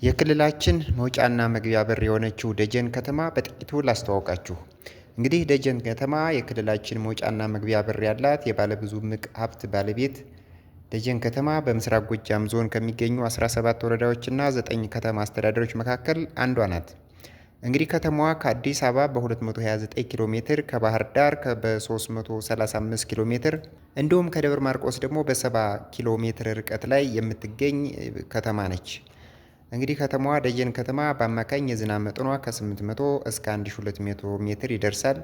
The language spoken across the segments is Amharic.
የክልላችን መውጫና መግቢያ በር የሆነችው ደጀን ከተማ በጥቂቱ ላስተዋውቃችሁ። እንግዲህ ደጀን ከተማ የክልላችን መውጫና መግቢያ በር ያላት የባለብዙ እምቅ ሀብት ባለቤት ደጀን ከተማ በምስራቅ ጎጃም ዞን ከሚገኙ 17 ወረዳዎችና 9 ከተማ አስተዳደሮች መካከል አንዷ ናት። እንግዲህ ከተማዋ ከአዲስ አበባ በ229 ኪሎ ሜትር፣ ከባህር ዳር በ335 ኪሎ ሜትር እንዲሁም ከደብረ ማርቆስ ደግሞ በ70 ኪሎ ሜትር ርቀት ላይ የምትገኝ ከተማ ነች። እንግዲህ ከተማዋ ደጀን ከተማ በአማካኝ የዝናብ መጠኗ ከ800 እስከ 1200 ሜትር ይደርሳል።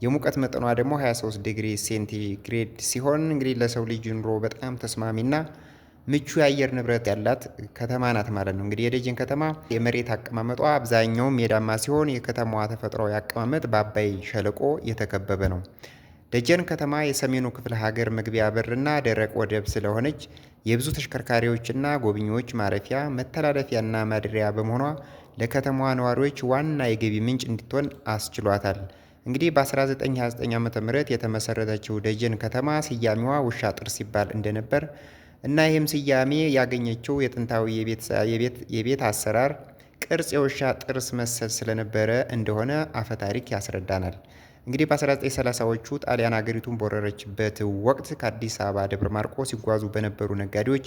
የሙቀት መጠኗ ደግሞ 23 ዲግሪ ሴንቲግሬድ ሲሆን እንግዲህ ለሰው ልጅ ኑሮ በጣም ተስማሚና ምቹ የአየር ንብረት ያላት ከተማ ናት ማለት ነው። እንግዲህ የደጀን ከተማ የመሬት አቀማመጧ አብዛኛው ሜዳማ ሲሆን የከተማዋ ተፈጥሯዊ አቀማመጥ በአባይ ሸለቆ የተከበበ ነው። ደጀን ከተማ የሰሜኑ ክፍለ ሀገር መግቢያ በርና ደረቅ ወደብ ስለሆነች የብዙ ተሽከርካሪዎችና ጎብኚዎች ማረፊያ መተላለፊያና ማደሪያ በመሆኗ ለከተማዋ ነዋሪዎች ዋና የገቢ ምንጭ እንድትሆን አስችሏታል። እንግዲህ በ1929 ዓ.ም የተመሰረተችው ደጀን ከተማ ስያሜዋ ውሻ ጥርስ ይባል እንደነበር እና ይህም ስያሜ ያገኘችው የጥንታዊ የቤት አሰራር ቅርጽ የውሻ ጥርስ መሰል ስለነበረ እንደሆነ አፈታሪክ ያስረዳናል። እንግዲህ በ1930ዎቹ ጣሊያን ሀገሪቱን በወረረችበት ወቅት ከአዲስ አበባ ደብረ ማርቆስ ሲጓዙ በነበሩ ነጋዴዎች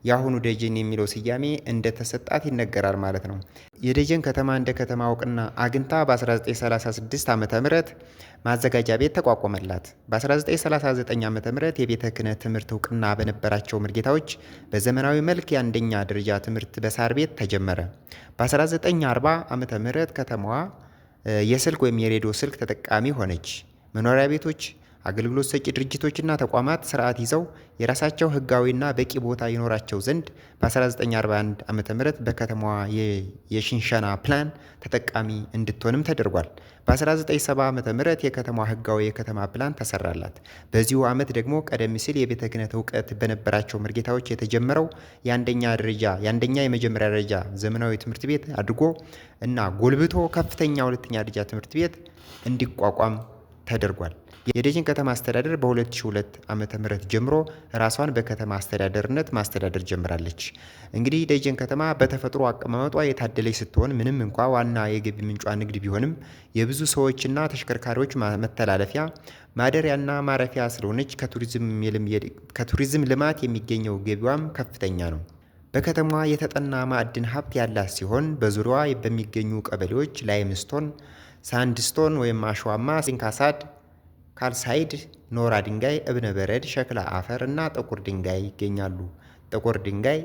የአሁኑ ደጀን የሚለው ስያሜ እንደተሰጣት ይነገራል ማለት ነው። የደጀን ከተማ እንደ ከተማ እውቅና አግኝታ በ1936 ዓ.ም ማዘጋጃ ቤት ተቋቋመላት። በ1939 ዓ.ም የቤተ ክህነት ትምህርት እውቅና በነበራቸው ምርጌታዎች በዘመናዊ መልክ የአንደኛ ደረጃ ትምህርት በሳር ቤት ተጀመረ። በ1940 ዓ.ም ከተማዋ የስልክ ወይም የሬዲዮ ስልክ ተጠቃሚ ሆነች። መኖሪያ ቤቶች፣ አገልግሎት ሰጪ ድርጅቶችና ተቋማት ስርዓት ይዘው የራሳቸው ህጋዊና በቂ ቦታ ይኖራቸው ዘንድ በ1941 ዓ.ም በከተማዋ የሽንሸና ፕላን ተጠቃሚ እንድትሆንም ተደርጓል። በ1970 ዓ.ም የከተማዋ ህጋዊ የከተማ ፕላን ተሰራላት። በዚሁ ዓመት ደግሞ ቀደም ሲል የቤተ ክህነት እውቀት በነበራቸው መርጌታዎች የተጀመረው የአንደኛ የመጀመሪያ ደረጃ ዘመናዊ ትምህርት ቤት አድጎ እና ጎልብቶ ከፍተኛ ሁለተኛ ደረጃ ትምህርት ቤት እንዲቋቋም ተደርጓል። የደጀን ከተማ አስተዳደር በ2002 ዓ.ም ጀምሮ ራሷን በከተማ አስተዳደርነት ማስተዳደር ጀምራለች። እንግዲህ ደጀን ከተማ በተፈጥሮ አቀማመጧ የታደለች ስትሆን ምንም እንኳ ዋና የገቢ ምንጯ ንግድ ቢሆንም የብዙ ሰዎችና ተሽከርካሪዎች መተላለፊያ ማደሪያና ማረፊያ ስለሆነች ከቱሪዝም ልማት የሚገኘው ገቢዋም ከፍተኛ ነው። በከተማዋ የተጠና ማዕድን ሀብት ያላት ሲሆን በዙሪያዋ በሚገኙ ቀበሌዎች ላይምስቶን፣ ሳንድስቶን ወይም አሸዋማ ሲንካሳድ፣ ካልሳይድ፣ ኖራ ድንጋይ፣ እብነ በረድ፣ ሸክላ አፈር እና ጥቁር ድንጋይ ይገኛሉ። ጥቁር ድንጋይ፣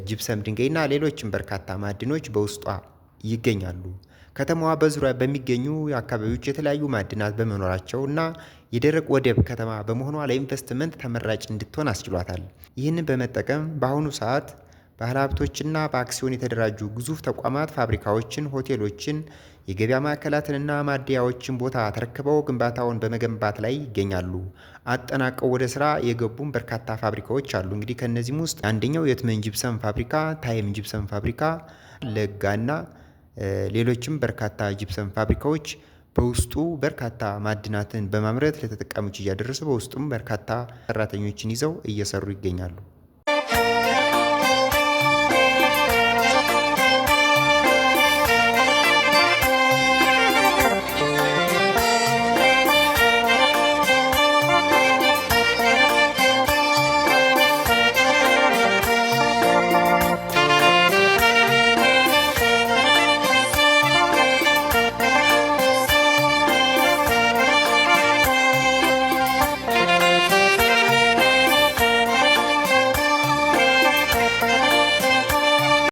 ጅብሰም ድንጋይ እና ሌሎችም በርካታ ማዕድኖች በውስጧ ይገኛሉ። ከተማዋ በዙሪያ በሚገኙ አካባቢዎች የተለያዩ ማዕድናት በመኖራቸው እና የደረቅ ወደብ ከተማ በመሆኗ ለኢንቨስትመንት ተመራጭ እንድትሆን አስችሏታል። ይህንን በመጠቀም በአሁኑ ሰዓት ባለሀብቶችና በአክሲዮን የተደራጁ ግዙፍ ተቋማት ፋብሪካዎችን፣ ሆቴሎችን፣ የገበያ ማዕከላትንና ማደያዎችን ቦታ ተረክበው ግንባታውን በመገንባት ላይ ይገኛሉ። አጠናቀው ወደ ስራ የገቡም በርካታ ፋብሪካዎች አሉ። እንግዲህ ከነዚህም ውስጥ አንደኛው የትመን ጂፕሰም ፋብሪካ፣ ታይም ጂፕሰም ፋብሪካ፣ ለጋና ሌሎችም በርካታ ጂፕሰም ፋብሪካዎች በውስጡ በርካታ ማዕድናትን በማምረት ለተጠቃሚዎች እያደረሱ በውስጡም በርካታ ሰራተኞችን ይዘው እየሰሩ ይገኛሉ።